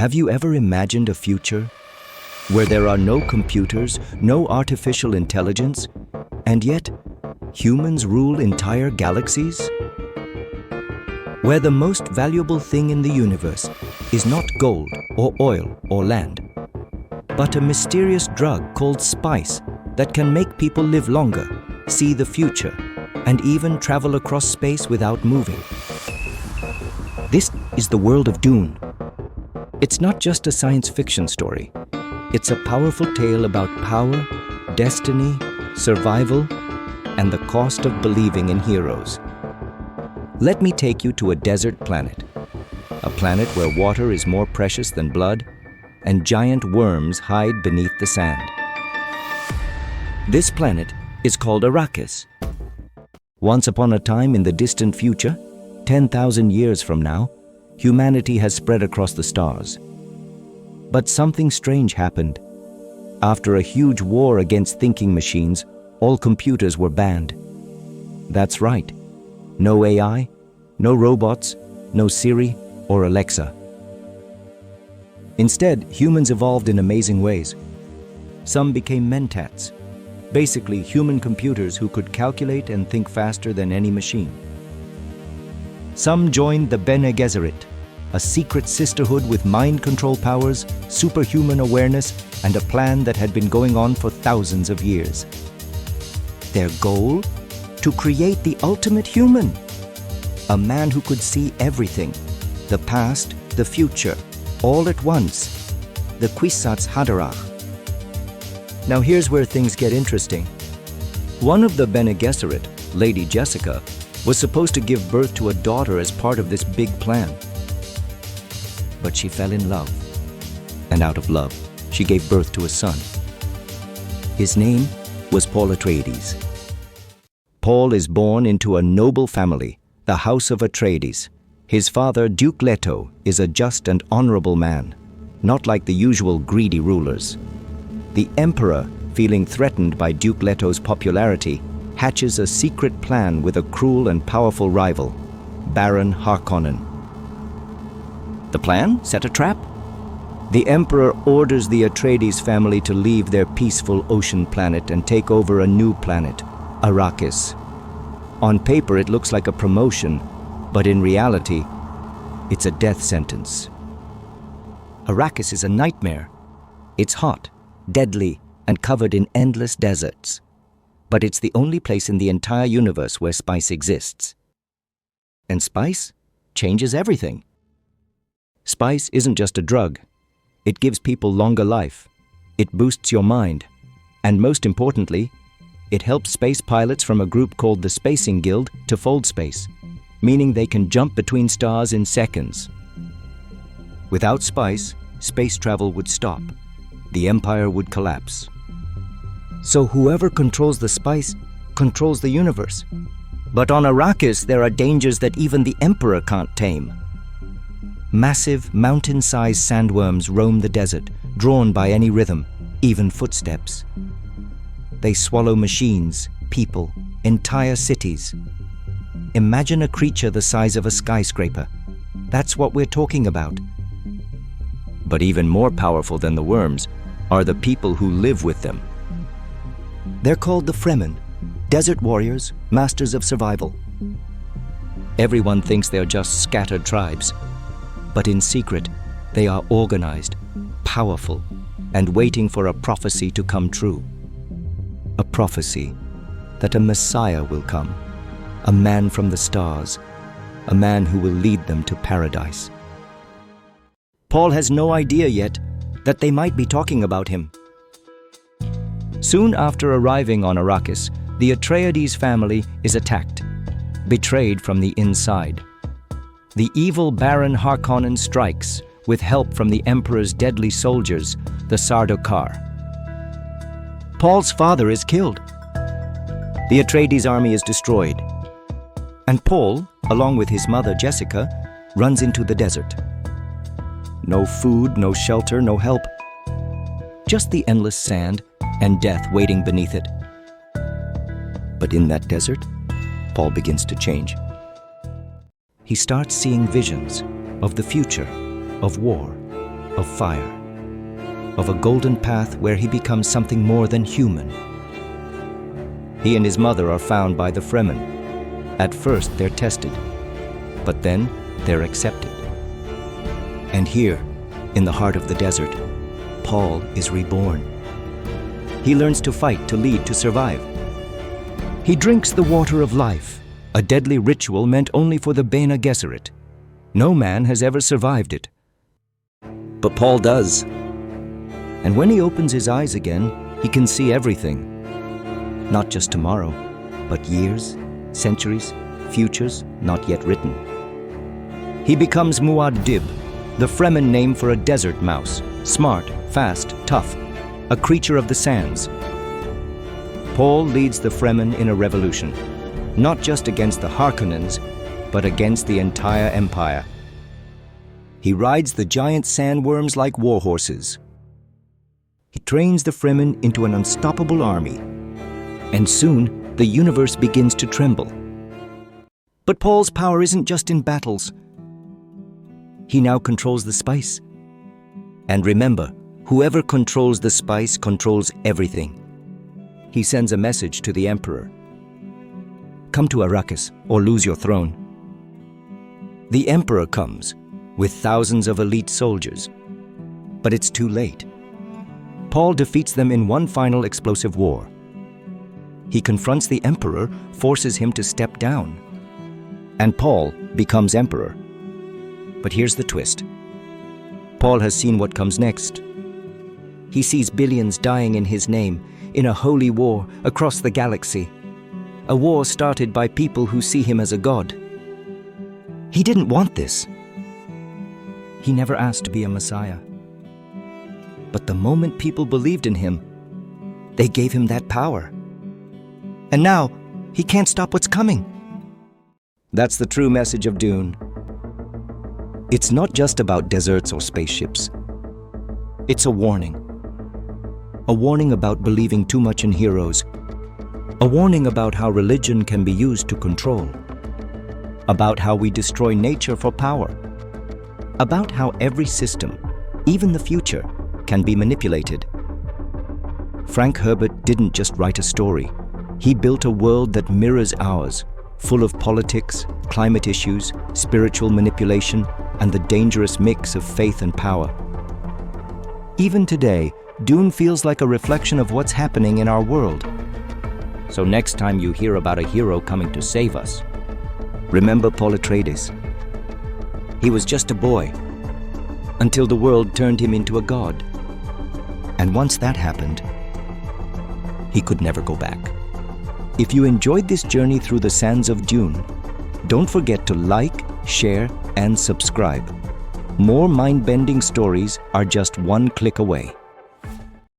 Have you ever imagined a future where there are no computers, no artificial intelligence, and yet humans rule entire galaxies? Where the most valuable thing in the universe is not gold or oil or land, but a mysterious drug called spice that can make people live longer, see the future, and even travel across space without moving. This is the world of Dune. It's not just a science fiction story. It's a powerful tale about power, destiny, survival, and the cost of believing in heroes. Let me take you to a desert planet. A planet where water is more precious than blood, and giant worms hide beneath the sand. This planet is called Arrakis. Once upon a time in the distant future, 10,000 years from now, humanity has spread across the stars. But something strange happened. After a huge war against thinking machines, all computers were banned. That's right. No AI, no robots, no Siri or Alexa. Instead, humans evolved in amazing ways. Some became mentats, basically human computers who could calculate and think faster than any machine. Some joined the Bene Gesserit, a secret sisterhood with mind control powers, superhuman awareness, and a plan that had been going on for thousands of years. Their goal? To create the ultimate human. A man who could see everything, the past, the future, all at once. The Kwisatz Haderach. Now here's where things get interesting. One of the Bene Gesserit, Lady Jessica, was supposed to give birth to a daughter as part of this big plan. But she fell in love. And out of love, she gave birth to a son. His name was Paul Atreides. Paul is born into a noble family, the House of Atreides. His father, Duke Leto, is a just and honorable man, not like the usual greedy rulers. The Emperor, feeling threatened by Duke Leto's popularity, hatches a secret plan with a cruel and powerful rival, Baron Harkonnen. The plan? Set a trap? The Emperor orders the Atreides family to leave their peaceful ocean planet and take over a new planet, Arrakis. On paper, it looks like a promotion, but in reality, it's a death sentence. Arrakis is a nightmare. It's hot, deadly, and covered in endless deserts. But it's the only place in the entire universe where spice exists. And spice changes everything. Spice isn't just a drug. It gives people longer life. It boosts your mind. And most importantly, it helps space pilots from a group called the Spacing Guild to fold space, meaning they can jump between stars in seconds. Without spice, space travel would stop. The Empire would collapse. So whoever controls the spice controls the universe. But on Arrakis, there are dangers that even the Emperor can't tame. Massive, mountain-sized sandworms roam the desert, drawn by any rhythm, even footsteps. They swallow machines, people, entire cities. Imagine a creature the size of a skyscraper. That's what we're talking about. But even more powerful than the worms are the people who live with them. They're called the Fremen, desert warriors, masters of survival. Everyone thinks they're just scattered tribes. But in secret, they are organized, powerful, and waiting for a prophecy to come true. A prophecy that a Messiah will come, a man from the stars, a man who will lead them to paradise. Paul has no idea yet that they might be talking about him. Soon after arriving on Arrakis, the Atreides family is attacked, betrayed from the inside. The evil Baron Harkonnen strikes, with help from the Emperor's deadly soldiers, the Sardaukar. Paul's father is killed. The Atreides army is destroyed. And Paul, along with his mother Jessica, runs into the desert. No food, no shelter, no help. Just the endless sand and death waiting beneath it. But in that desert, Paul begins to change. He starts seeing visions of the future, of war, of fire, of a golden path where he becomes something more than human. He and his mother are found by the Fremen. At first, they're tested, but then they're accepted. And here, in the heart of the desert, Paul is reborn. He learns to fight, to lead, to survive. He drinks the water of life, a deadly ritual meant only for the Bene Gesserit. No man has ever survived it. But Paul does. And when he opens his eyes again, he can see everything. Not just tomorrow, but years, centuries, futures not yet written. He becomes Muad'Dib, the Fremen name for a desert mouse, smart, fast, tough, a creature of the sands. Paul leads the Fremen in a revolution, not just against the Harkonnens, but against the entire empire. He rides the giant sandworms like war horses. He trains the Fremen into an unstoppable army, and soon the universe begins to tremble. But Paul's power isn't just in battles. He now controls the spice. And remember, whoever controls the spice controls everything. He sends a message to the emperor. Come to Arrakis or lose your throne. The emperor comes with thousands of elite soldiers, but it's too late. Paul defeats them in one final explosive war. He confronts the emperor, forces him to step down, and Paul becomes emperor. But here's the twist. Paul has seen what comes next. He sees billions dying in his name, in a holy war across the galaxy. A war started by people who see him as a god. He didn't want this. He never asked to be a Messiah. But the moment people believed in him, they gave him that power. And now, he can't stop what's coming. That's the true message of Dune. It's not just about deserts or spaceships. It's a warning. A warning about believing too much in heroes. A warning about how religion can be used to control. About how we destroy nature for power. About how every system, even the future, can be manipulated. Frank Herbert didn't just write a story. He built a world that mirrors ours, full of politics, climate issues, spiritual manipulation, and the dangerous mix of faith and power. Even today, Dune feels like a reflection of what's happening in our world. So next time you hear about a hero coming to save us, remember Paul Atreides. He was just a boy, until the world turned him into a god. And once that happened, he could never go back. If you enjoyed this journey through the sands of Dune, don't forget to like, share, and subscribe. More mind-bending stories are just one click away.